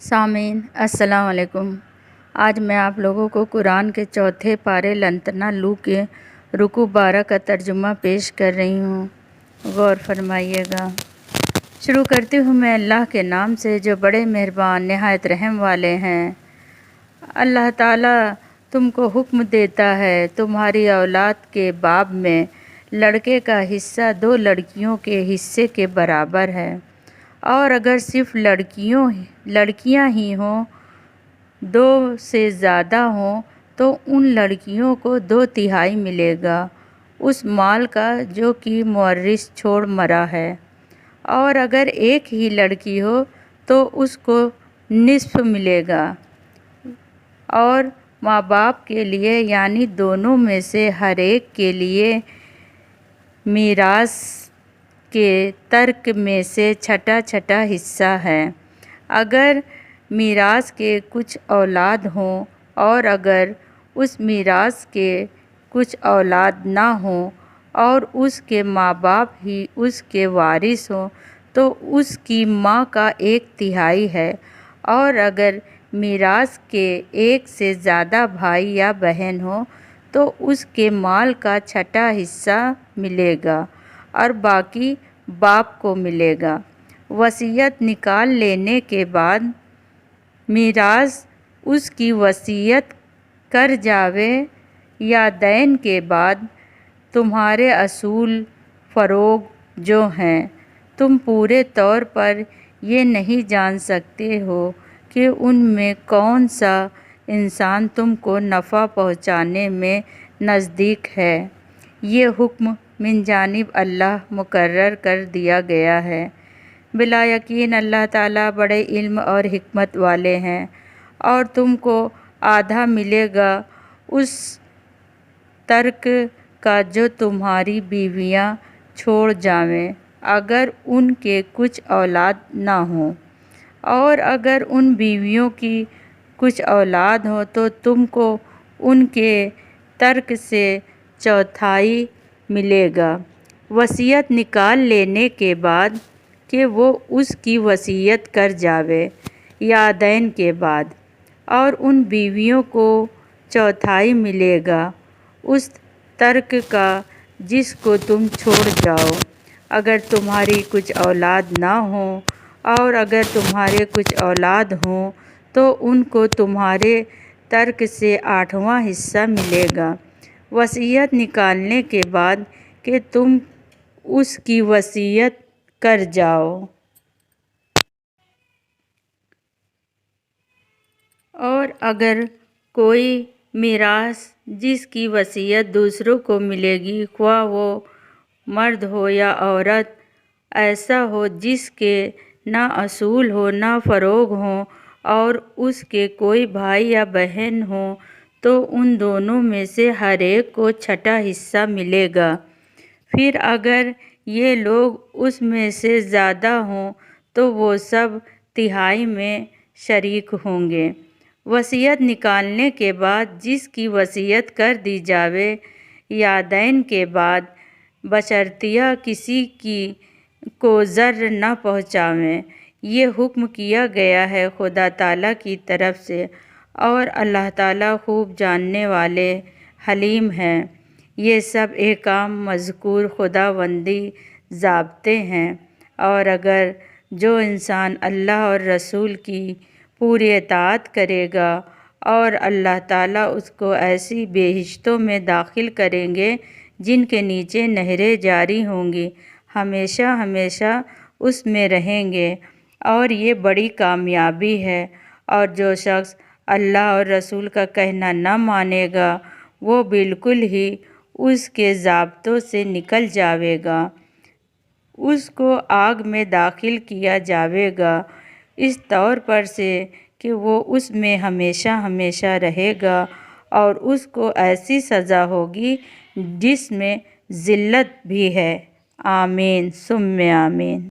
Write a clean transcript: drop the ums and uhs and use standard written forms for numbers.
سامعین السلام علیکم۔ آج میں آپ لوگوں کو قرآن کے چوتھے پارے لنتنا لو کے رکوع 12 کا ترجمہ پیش کر رہی ہوں، غور فرمائیے گا۔ شروع کرتی ہوں میں اللہ کے نام سے جو بڑے مہربان نہایت رحم والے ہیں۔ اللہ تعالیٰ تم کو حکم دیتا ہے تمہاری اولاد کے باب میں لڑکے کا حصہ 2 لڑکیوں کے حصے کے برابر ہے، اور اگر صرف لڑکیاں ہی ہوں 2 سے زیادہ ہوں تو ان لڑکیوں کو 2/3 ملے گا اس مال کا جو کہ مورث چھوڑ مرا ہے، اور اگر ایک ہی لڑکی ہو تو اس کو نصف ملے گا، اور ماں باپ کے لیے یعنی دونوں میں سے ہر ایک کے لیے میراث کے ترک میں سے چھٹا حصہ ہے۔ اگر میراث کے کچھ اولاد ہوں اور اگر اس میراث کے کچھ اولاد نہ ہوں اور اس کے ماں باپ ہی اس کے وارث ہوں تو اس کی ماں کا 1/3 ہے، اور اگر میراث کے 1 سے زیادہ بھائی یا بہن ہوں تو اس کے مال کا چھٹا حصہ ملے گا اور باقی باپ کو ملے گا۔ وصیت نکال لینے کے بعد میراث اس کی وصیت کر جاوے یا دین کے بعد تمہارے اصول فروغ جو ہیں، تم پورے طور پر یہ نہیں جان سکتے ہو کہ ان میں کون سا انسان تم کو نفع پہنچانے میں نزدیک ہے۔ یہ حکم من جانب اللہ مقرر کر دیا گیا ہے۔ بلا یقین اللہ تعالیٰ بڑے علم اور حکمت والے ہیں، اور تم کو آدھا ملے گا اس ترک کا جو تمہاری بیویاں چھوڑ جائیں اگر ان کے کچھ اولاد نہ ہوں، اور اگر ان بیویوں کی کچھ اولاد ہو تو تم کو ان کے ترک سے 1/4 ملے گا وصیت نکال لینے کے بعد کہ وہ اس کی وصیت کر جاوے یا دین کے بعد، اور ان بیویوں کو 1/4 ملے گا اس ترک کا جس کو تم چھوڑ جاؤ، اگر تمہاری کچھ اولاد نہ ہوں، اور اگر تمہارے کچھ اولاد ہوں تو ان کو تمہارے ترک سے 8واں حصہ ملے گا وصیت نکالنے کے بعد کہ تم اس کی وصیت کر جاؤ۔ اور اگر کوئی میراث جس کی وصیت دوسروں کو ملے گی، خواہ وہ مرد ہو یا عورت، ایسا ہو جس کے نہ اصول ہو نہ فروغ ہوں اور اس کے کوئی بھائی یا بہن ہوں تو ان دونوں میں سے ہر ایک کو چھٹا حصہ ملے گا۔ پھر اگر یہ لوگ اس میں سے زیادہ ہوں تو وہ سب تہائی میں شریک ہوں گے۔ وصیت نکالنے کے بعد جس کی وصیت کر دی جاوے یا دین کے بعد بشرطیہ کسی کو ضرر نہ پہنچاویں، یہ حکم کیا گیا ہے خدا تعالیٰ کی طرف سے، اور اللہ تعالیٰ خوب جاننے والے حلیم ہیں۔ یہ سب احکام مذکور خداوندی ضابطے ہیں، اور اگر جو انسان اللہ اور رسول کی پوری اطاعت کرے گا اور اللہ تعالیٰ اس کو ایسی بہشتوں میں داخل کریں گے جن کے نیچے نہریں جاری ہوں گی، ہمیشہ ہمیشہ اس میں رہیں گے، اور یہ بڑی کامیابی ہے۔ اور جو شخص اللہ اور رسول کا کہنا نہ مانے گا وہ بالکل ہی اس کے ضابطوں سے نکل جاوے گا، اس کو آگ میں داخل کیا جاوے گا اس طور پر سے کہ وہ اس میں ہمیشہ ہمیشہ رہے گا، اور اس کو ایسی سزا ہوگی جس میں ذلت بھی ہے۔ آمین ثم آمین۔